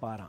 12,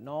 9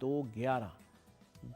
2 11.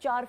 4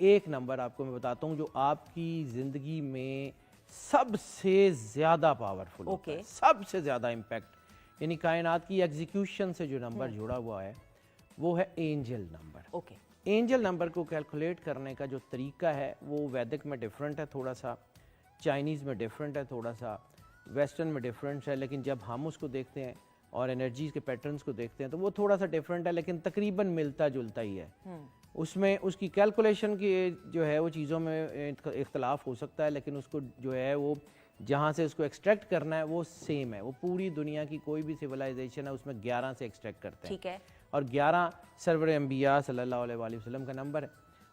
ایک نمبر آپ کو میں بتاتا ہوں جو آپ کی زندگی میں سب سے زیادہ پاورفل ہوتا ہے, سب سے زیادہ امپیکٹ, یعنی کائنات کی ایگزیکیوشن سے جو نمبر جڑا ہوا ہے وہ ہے angle number. Okay, angle number کو کیلکولیٹ کرنے کا جو طریقہ ہے وہ ویدک میں ڈیفرنٹ ہے تھوڑا سا, چائنیز میں ڈیفرنٹ ہے تھوڑا سا, ویسٹرن میں ڈیفرنٹ ہے, لیکن جب ہم اس کو دیکھتے ہیں اور انرجیز کے پیٹرنز کو دیکھتے ہیں تو وہ تھوڑا سا ڈیفرنٹ ہے, لیکن تقریباً ملتا جلتا ہی ہے. اس میں اس کی کیلکولیشن کی جو ہے وہ چیزوں میں اختلاف ہو سکتا ہے, لیکن اس کو جو ہے وہ جہاں سے اس کو ایکسٹریکٹ کرنا ہے وہ سیم ہے. وہ پوری دنیا کی کوئی بھی سویلائزیشن ہے اس میں 11 سے ایکسٹریکٹ کرتے ہیں, ٹھیک ہے, اور 11 سرور انبیاء صلی اللہ علیہ وآلہ وسلم کا نمبر ہے,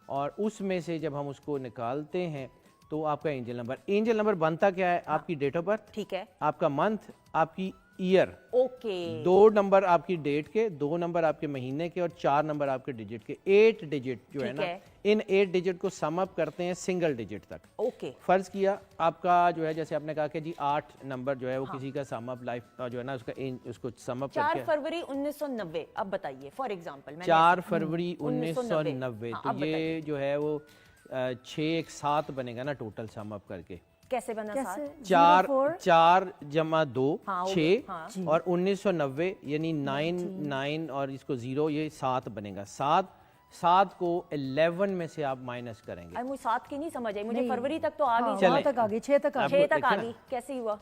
اور اس میں سے جب ہم اس کو نکالتے ہیں تو آپ کا اینجل نمبر. اینجل نمبر بنتا کیا ہے؟ آپ کی ڈیٹ آف برتھ, ٹھیک ہے, آپ کا منتھ, آپ کی ایئر, اوکے, 2 نمبر آپ کی ڈیٹ کے, 2 نمبر آپ کے مہینے کے, اور 4 نمبر آپ کے ڈیجٹ کے. 8 ڈیجٹ جو ہے نا, ان 8 ڈیجٹ کو سم اپ کرتے ہیں سنگل ڈیجٹ تک. اوکے, فرض کیا آپ کا جو ہے جیسے آپ نے کہا کہ جی 8 نمبر جو ہے وہ کسی کا سم اپ لائف جو ہے نا اس کو سم اپ کر کے 4 فروری 1990, اب بتائیے فار ایگزامپل 4 فروری 1990, تو یہ جو ہے وہ 6 ایک 7 بنے گا نا ٹوٹل سم اپ کر کے. کیسے بنا؟ 4 جمع 2 6 اور 1990 یعنی 9 اور اس کو 0, یہ 7 بنے گا. 7 کو 11 میں سے آپ مائنس کریں گے. مجھے 7 کی نہیں سمجھ آئی, مجھے فروری تک تو آ گئی, 6 تک آ گئی, 6 تک آ گئی, کیسے ہوا؟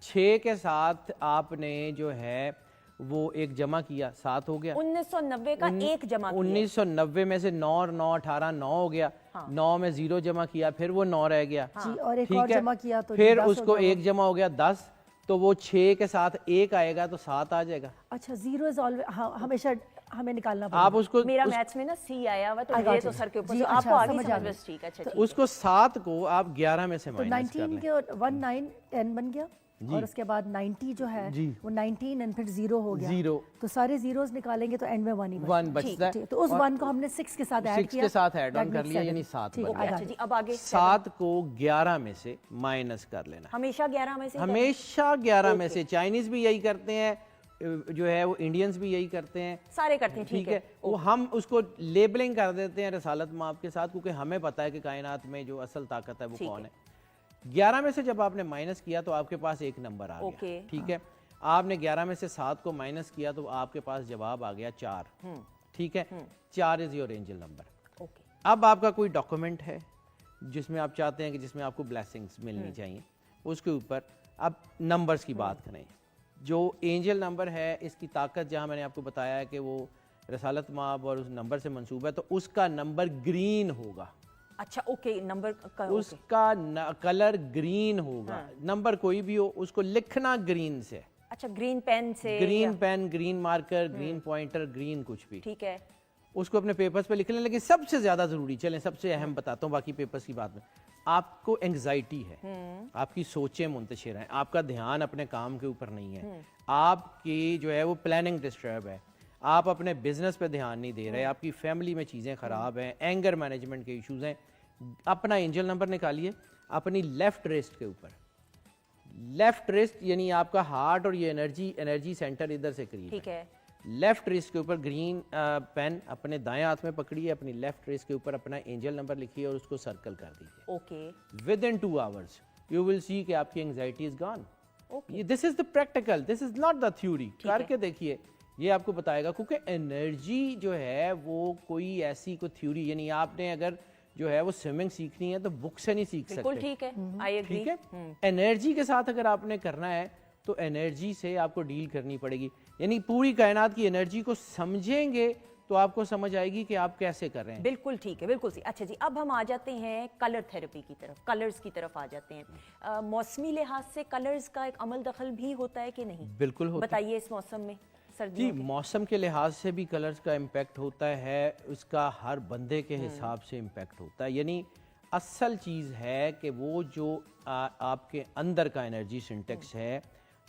6 کے ساتھ آپ نے جو ہے وہ ایک جمع کیا, 7 ہو گیا. 1990 کا ایک جمع کیا, 1990 میں سے 9 اور 9 18 9 ہو گیا, 9 میں 0 جمع کیا, پھر وہ 9 رہ گیا, اور ایک اور جمع کیا تو پھر اس کو ایک جمع ہو گیا 10, تو وہ 6 کے ساتھ ایک آئے گا تو 7 آ جائے گا. اچھا, 0 از آلویز ہمیشہ ہمیں نکالنا پڑے گا. آپ اس کو, میرا میتھس میں نا سی آیا ہوا تو یہ تو سر کے اوپر, آپ کو آگے سمجھ بس, ٹھیک ہے, اچھا, اس کو 7 کو آپ 11 میں سے مائنس کر لیں. 19 کے 19 10 بن گیا, اور اس کے بعد 90 جو ہے وہ 19 and پھر 0 ہو گیا, تو سارے زیروز نکالیں گے تو اینڈ میں 1 بچتا ہے. تو اس 1 کو ہم نے 6 کے ساتھ ایڈ کیا, 6 کے ساتھ ایڈ آن کر لیا, یعنی 7 بن گیا. اچھا جی, اب آگے 7 کو 11 میں سے مائنس کر لینا, ہمیشہ 11 میں سے, ہمیشہ 11 میں سے. چائنیز بھی یہی کرتے ہیں, جو ہے وہ انڈینز بھی یہی کرتے ہیں, سارے کرتے ہیں, ٹھیک ہے. وہ ہم اس کو لیبلنگ کر دیتے ہیں رسالت مآب کے ساتھ, کیونکہ ہمیں پتہ ہے کہ کائنات میں جو اصل طاقت ہے وہ کون ہے. 11 میں سے جب آپ نے مائنس کیا تو آپ کے پاس ایک نمبر آ گیا, ٹھیک ہے. آپ نے 11 میں سے 7 کو مائنس کیا تو آپ کے پاس جواب آ گیا 4, ٹھیک ہے. 4 از یور اینجل نمبر. اب آپ کا کوئی ڈاکومنٹ ہے جس میں آپ چاہتے ہیں کہ جس میں آپ کو بلیسنگز ملنی چاہیے, اس کے اوپر اب نمبرز کی بات کریں. جو اینجل نمبر ہے اس کی طاقت جہاں میں نے آپ کو بتایا ہے کہ وہ رسالت مآب اور اس نمبر سے منسوب ہے, تو اس کا نمبر گرین ہوگا. اچھا, اوکے, نمبر اس کا کلر گرین ہوگا. نمبر کوئی بھی ہو اس کو لکھنا گرین سے. اچھا, گرین پین سے, green pen, green marker, green pointer, green کچھ بھی, ٹھیک ہے, اس کو اپنے پیپرز پہ لکھ لیں. لیکن سب سے زیادہ ضروری, چلیں سب سے اہم بتاتا ہوں, باقی پیپرز کی بات میں, آپ کو انگزائٹی ہے, آپ کی سوچیں منتشر ہیں, آپ کا دھیان اپنے کام کے اوپر نہیں ہے, آپ کی جو ہے وہ پلاننگ ڈسٹرب ہے, آپ اپنے بزنس پہ دھیان نہیں دے رہے, آپ کی فیملی میں چیزیں خراب ہیں, اینگر مینجمنٹ کے ایشوز ہیں. اپنا اینجل نمبر نکالیے اپنی لیفٹ ریسٹ کے اوپر. لیفٹ ریسٹ یعنی آپ کا ہارٹ اور یہ انرجی سینٹر ادھر سے قریب, ٹھیک ہے. لیفٹ ریسٹ کے اوپر گرین پین اپنے دائیں ہاتھ میں پکڑیے, اپنی لیفٹ ریسٹ کے اوپر اپنا اینجل نمبر لکھیے اور اس کو سرکل کر دیجیے. Okay, with in 2 hours you will see کہ آپ کی anxiety is gone. This is the practical, this is not the theory. کر کے دیکھیے, یہ آپ کو بتائے گا, کیونکہ انرجی جو ہے وہ کوئی ایسی کوئی تھیوری, یعنی آپ نے اگر جو ہے وہ سوئمنگ سیکھنی ہے تو بک سے نہیں سیکھ سکتے, ٹھیک ہے, آئی ایگری. ٹھیک ہے, انرجی کے ساتھ اگر آپ نے کرنا ہے تو انرجی سے آپ کو ڈیل کرنی پڑے گی. یعنی پوری کائنات کی انرجی کو سمجھیں گے تو آپ کو سمجھ آئے گی کہ آپ کیسے کر رہے ہیں. بالکل ٹھیک ہے, بالکل صحیح. اچھا جی, اب ہم آ جاتے ہیں کلر تھیراپی کی طرف, کلرز کی طرف آ جاتے ہیں. موسمی لحاظ سے کلرز کا ایک عمل دخل بھی ہوتا ہے کہ نہیں؟ بالکل ہوتا ہے. بتائیے اس موسم میں, جی, موسم کے لحاظ سے بھی کلرز کا امپیکٹ ہوتا ہے, اس کا ہر بندے کے حساب سے امپیکٹ ہوتا ہے. یعنی اصل چیز ہے کہ وہ جو آپ کے اندر کا انرجی سنٹیکس ہے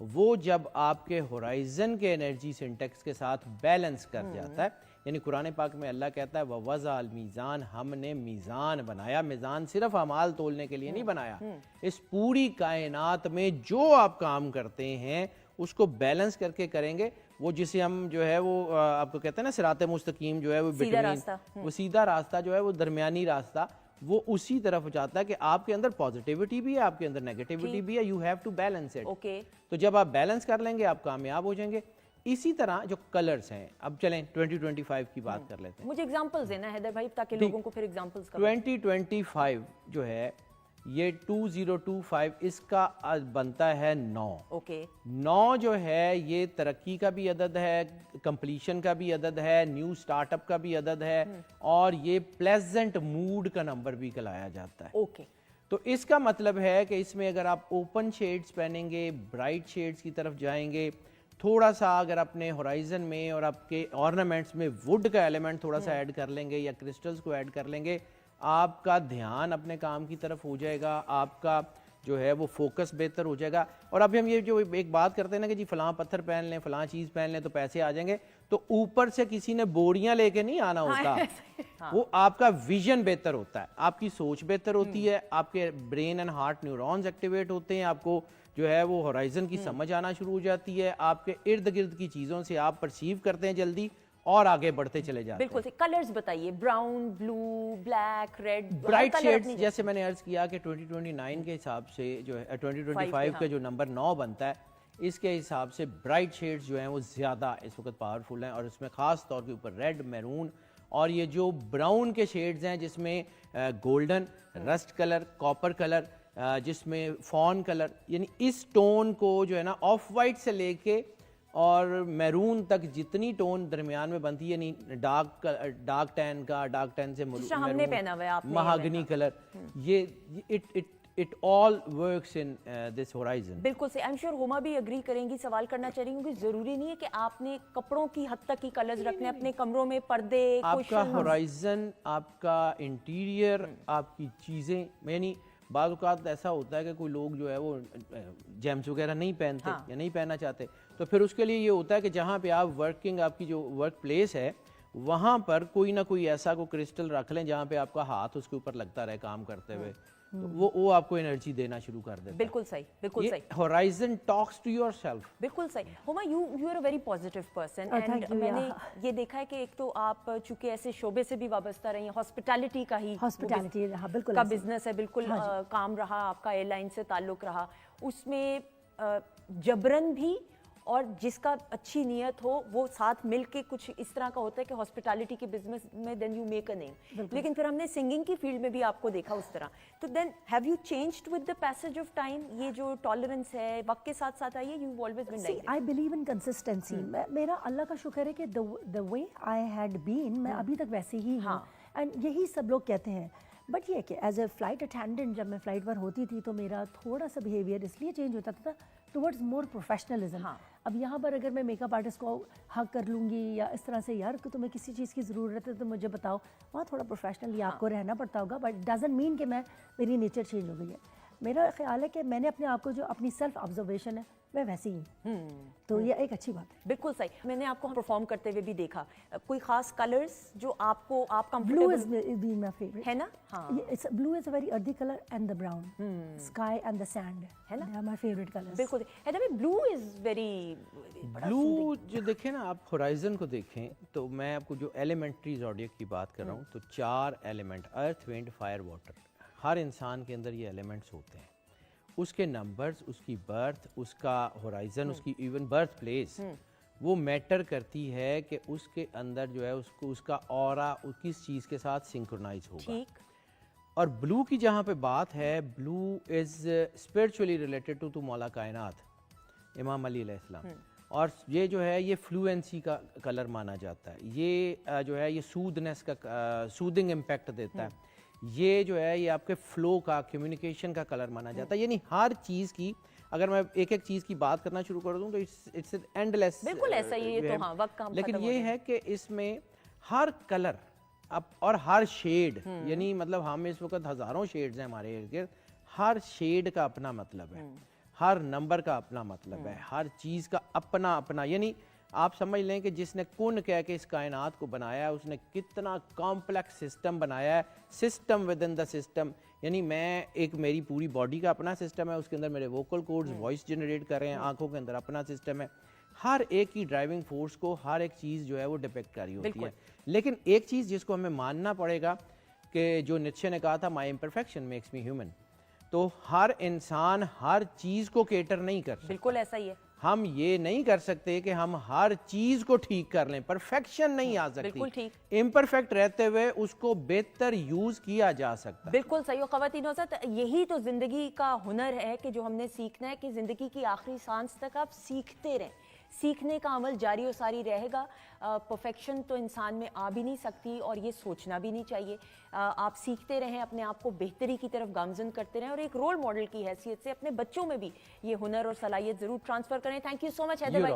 وہ جب آپ کے ہورائزن کے انرجی سنٹیکس کے ساتھ بیلنس کر جاتا ہے, یعنی قرآن پاک میں اللہ کہتا ہے وَوَضَعَ الْمِيزَانَ, ہم نے میزان بنایا. میزان صرف اعمال تولنے کے لیے نہیں بنایا, اس پوری کائنات میں جو آپ کام کرتے ہیں اس کو بیلنس کر کے کریں گے، وہ جسے ہم جو ہے وہ آپ کو کہتے ہیں نا صراط مستقیم جو ہے وہ وہ سیدھا راستہ جو ہے وہ درمیانی راستہ، وہ اسی طرف جاتا ہے کہ آپ کے اندر پازیٹیوٹی بھی ہے، آپ کے اندر نیگیٹیوٹی بھی ہے، you have to balance it. تو جب آپ بیلنس کر لیں گے آپ کامیاب ہو جائیں گے. اسی طرح جو کلرز ہیں، اب چلیں 2025 کی بات کر لیتے ہیں. مجھے ایگزامپلز دینا حیدر بھائی تاکہ لوگوں کو پھر ایگزامپلز کا 2025 جو ہے یہ 2025 اس کا بنتا ہے 9. 9 جو ہے یہ ترقی کا بھی عدد ہے، کمپلیشن کا بھی عدد ہے، نیو سٹارٹ اپ کا بھی عدد ہے، اور یہ پلیزنٹ موڈ کا نمبر بھی کہلایا جاتا ہے. تو اس کا مطلب ہے کہ اس میں اگر آپ اوپن شیڈز پہنیں گے، برائٹ شیڈز کی طرف جائیں گے، تھوڑا سا اگر اپنے ہورائزن میں اور آپ کے آرنامنٹس میں ووڈ کا ایلیمنٹ تھوڑا سا ایڈ کر لیں گے یا کرسٹلز کو ایڈ کر لیں گے، آپ کا دھیان اپنے کام کی طرف ہو جائے گا، آپ کا جو ہے وہ فوکس بہتر ہو جائے گا. اور ابھی ہم یہ جو ایک بات کرتے ہیں نا کہ جی فلاں پتھر پہن لیں، فلاں چیز پہن لیں تو پیسے آ جائیں گے، تو اوپر سے کسی نے بوریاں لے کے نہیں آنا ہوتا. وہ آپ کا ویژن بہتر ہوتا ہے، آپ کی سوچ بہتر ہوتی ہے، آپ کے brain and heart neurons activate ہوتے ہیں، آپ کو جو ہے وہ ہورائزن کی سمجھ آنا شروع ہو جاتی ہے، آپ کے ارد گرد کی چیزوں سے آپ پرسیو کرتے ہیں جلدی اور آگے بڑھتے چلے جاتے ہیں. بالکل. کلرز بتائیے، براؤن، بلو، بلیک، ریڈ، برائٹ شیڈز. جیسے میں نے عرض کیا کہ 2029 کے حساب سے جو ہے 2025 کا جو نمبر 9 بنتا ہے، اس کے حساب سے برائٹ شیڈز جو ہیں وہ زیادہ اس وقت پاورفل ہیں، اور اس میں خاص طور کے اوپر ریڈ، میرون، اور یہ جو براؤن کے شیڈز ہیں جس میں golden, rust colour, copper colour, جس میں فون کلر، یعنی اس ٹون کو جو ہے نا آف وائٹ سے لے کے اور میرون تک جتنی ٹون درمیان میں بنتی ہے، یعنی ڈارک ٹین کا، ڈارک ٹین سے مہاگنی کلر، یہ it all works in this horizon. بالکل سے I'm sure ہوما بھی اگری کریں گی. سوال کرنا چاہ رہی ہوں کہ ضروری نہیں ہے کہ آپ نے کپڑوں کی حد تک ہی کلرز رکھنے، اپنے کمروں میں پردے، آپ کا ہورائزن، آپ کا انٹیریئر، آپ کی چیزیں، یعنی بعض اوقات ایسا ہوتا ہے کہ کوئی لوگ جو ہے وہ جیمز وغیرہ نہیں پہنتے یا نہیں پہننا چاہتے، تو پھر اس کے لیے یہ ہوتا ہے کہ جہاں پہ آپ ورکنگ، آپ کی جو ورک پلیس ہے وہاں پر کوئی نہ کوئی ایسا کوئی کرسٹل رکھ لیں جہاں پہ آپ کا ہاتھ اس کے اوپر لگتا رہے کام کرتے ہوئے، وہ آپ کو انرجی دینا شروع کر دیتا ہے. بالکل صحیح، بالکل صحیح. Horizon talks to yourself. بالکل صحیح. Huma you are a very positive person, and میں نے یہ دیکھا ہے کہ ایک تو آپ چونکہ ایسے شعبے سے بھی وابستہ رہی ہیں، ہاسپٹیلٹی کا ہی کا بزنس ہے، بالکل کام رہا آپ کا، ایئر لائن سے تعلق رہا، اس میں جبرن بھی اور جس کا اچھی نیت ہو وہ ساتھ مل کے کچھ اس طرح کا ہوتا ہے کہ ہاسپٹیلٹی کے بزنس میں دین یو میک اے نیم. لیکن پھر ہم نے سنگنگ کی فیلڈ میں بھی آپ کو دیکھا اس طرح. تو then have you changed with the passage of time? یہ جو ٹالرنس ہے وقت کے ساتھ ساتھ آئی ہے، you always been like I believe in consistency. میرا اللہ کا شکر ہے کہ دا وے آئی ہیڈ بین، میں ابھی تک ویسے ہی ہوں، اینڈ یہی سب لوگ کہتے ہیں. بٹ یہ کہ ایز اے فلائٹ اٹینڈنٹ جب میں فلائٹ پر ہوتی تھی تو میرا تھوڑا سا بیہیویئر اس لیے چینج ہوتا تھا ٹورڈز مور پروفیشنلزم. اب یہاں پر اگر میں میک اپ آرٹسٹ کو حق کر لوں گی یا اس طرح سے، یار کہ تمہیں کسی چیز کی ضرورت ہے تو مجھے بتاؤ، وہاں تھوڑا پروفیشنلی آپ کو رہنا پڑتا ہوگا، بٹ ڈزنٹ مین کہ میری نیچر چینج ہو گئی ہے. میرا خیال ہے کہ میں نے اپنے آپ کو جو اپنی سیلف آبزرویشن ہے میں ویسی ہی، تو یہ ایک اچھی بات ہے. بالکل صحیح. میں نے آپ کو پرفارم کرتے ہوئے بھی دیکھا، کوئی خاص کلرز جو آپ کو بلو از بین مائی فیوریٹ ہے نا؟ Blue is a very earthy colour and the brown sky and the sand ہے نا مائی فیوریٹ کلر. بالکل. بلو از ویری بلو جو دیکھیں نا آپ ہورائزن کو دیکھیں تو میں آپ کو جو ایلیمنٹری زوڈیک کی بات کر رہا ہوں تو 4 ایلیمنٹ، ارتھ، ونڈ، فائر، واٹر، ہر انسان کے اندر یہ ایلیمنٹس ہوتے ہیں. اس کے نمبرز، اس کی برتھ، اس کا ہورائزن، اس کی ایون برتھ پلیس وہ میٹر کرتی ہے کہ اس کے اندر جو ہے اس کا اورا کس چیز کے ساتھ سنکرونائز ہوگا. اور بلو کی جہاں پہ بات ہے، بلو از اسپرچولی ریلیٹڈ ٹو مولا کائنات امام علی علیہ السلام، اور یہ جو ہے یہ فلوئنسی کا کلر مانا جاتا ہے. یہ جو ہے یہ سودنس کا سودنگ امپیکٹ دیتا ہے. یہ جو ہے یہ آپ کے فلو کا، کمیونیکیشن کا کلر مانا جاتا ہے. یعنی ہر چیز کی اگر میں ایک ایک چیز کی بات کرنا شروع کر دوں تو اٹس اینڈ لیس. بالکل ایسا ہی ہے. تو ہاں وقت کا لیکن یہ ہے کہ اس میں ہر کلر اور ہر شیڈ، یعنی مطلب ہم اس وقت ہزاروں شیڈز ہیں ہمارے ارد گرد، ہر شیڈ کا اپنا مطلب ہے، ہر نمبر کا اپنا مطلب ہے، ہر چیز کا اپنا اپنا. یعنی آپ سمجھ لیں کہ جس نے کن کہہ کے اس کائنات کو بنایا ہے اس نے کتنا کمپلیکس سسٹم بنایا ہے, system with in the system. یعنی میں ایک میری پوری باڈی کا اپنا سسٹم ہے, اس کے اندر میرے ووکل کورڈز وائس جنریٹ کر رہے ہیں, آنکھوں کے اندر اپنا سسٹم ہے. ہر ایک کی ڈرائیونگ فورس کو ہر ایک چیز جو ہے وہ ڈپیکٹ کر رہی ہوتی ہے. لیکن ایک چیز جس کو ہمیں ماننا پڑے گا کہ جو نیٹشے نے کہا تھا مائی امپرفیکشن میکس می ہیومن, تو ہر انسان ہر چیز کو کیٹر نہیں کر سکتا. بالکل ایسا ہی ہے. ہم یہ نہیں کر سکتے کہ ہم ہر چیز کو ٹھیک کر لیں, پرفیکشن نہیں آ سکتی. بالکل ٹھیک. امپرفیکٹ رہتے ہوئے اس کو بہتر یوز کیا جا سکتا. بالکل صحیح. خواتین حضرات, یہی تو زندگی کا ہنر ہے کہ جو ہم نے سیکھنا ہے کہ زندگی کی آخری سانس تک آپ سیکھتے رہیں. سیکھنے کا عمل جاری و ساری رہے گا. پرفیکشن تو انسان میں آ بھی نہیں سکتی اور یہ سوچنا بھی نہیں چاہیے. آپ سیکھتے رہیں, اپنے آپ کو بہتری کی طرف گامزن کرتے رہیں اور ایک رول ماڈل کی حیثیت سے اپنے بچوں میں بھی یہ ہنر اور صلاحیت ضرور ٹرانسفر کریں. تھینک یو سو مچ حیدر بھائی.